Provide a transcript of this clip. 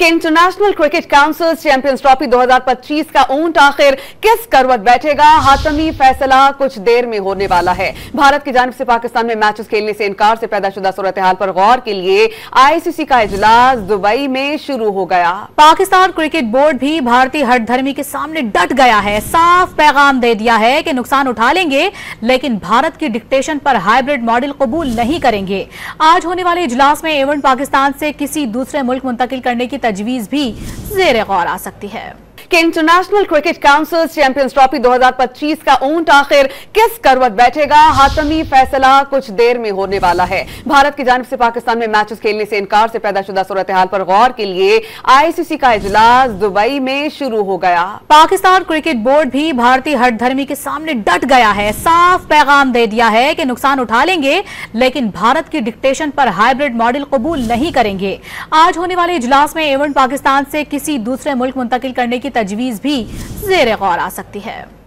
कि international cricket council champions trophy 2025 का ऊंट आखिर किस करवट बैठेगा, हातमी फैसला कुछ देर में होने वाला है। भारत की जानिब से पाकिस्तान में मैचेस खेलने से इनकार से पैदा शुदा सूरत हाल पर गौर के लिए आईसीसी का इजलास दुबई में शुरू हो गया। पाकिस्तान क्रिकेट बोर्ड भी भारतीय हठधर्मी के सामने डट गया है, साफ पैगाम दे दिया है कि नुकसान उठा लेंगे लेकिन भारत की डिक्टेशन पर हाइब्रिड मॉडल कबूल नहीं करेंगे। आज होने वाले इजलास में इवेंट पाकिस्तान से किसी दूसरे मुल्क मुंतकिल करने की तजवीज भी ज़ेरे गौर आ सकती है कि international cricket council champions trophy 2025 का ऊंट आखिर किस करवट बैठेगा, हातमी फैसला कुछ देर में होने वाला है। भारत की जानिब से पाकिस्तान में मैचेस खेलने से इनकार से पैदा शुदा सूरत हाल पर गौर के लिए आईसीसी का इजलास दुबई में शुरू हो गया। पाकिस्तान क्रिकेट बोर्ड भी भारतीय हठधर्मी के सामने डट गया है, साफ पैगाम दे दिया है कि नुकसान उठा लेंगे लेकिन भारत की डिक्टेशन पर हाइब्रिड मॉडल कबूल नहीं करेंगे। आज होने वाले इजलास में इवेंट पाकिस्तान से किसी दूसरे मुल्क मुंतकिल करने की तजवीज भी ज़ेरे गौर आ सकती है।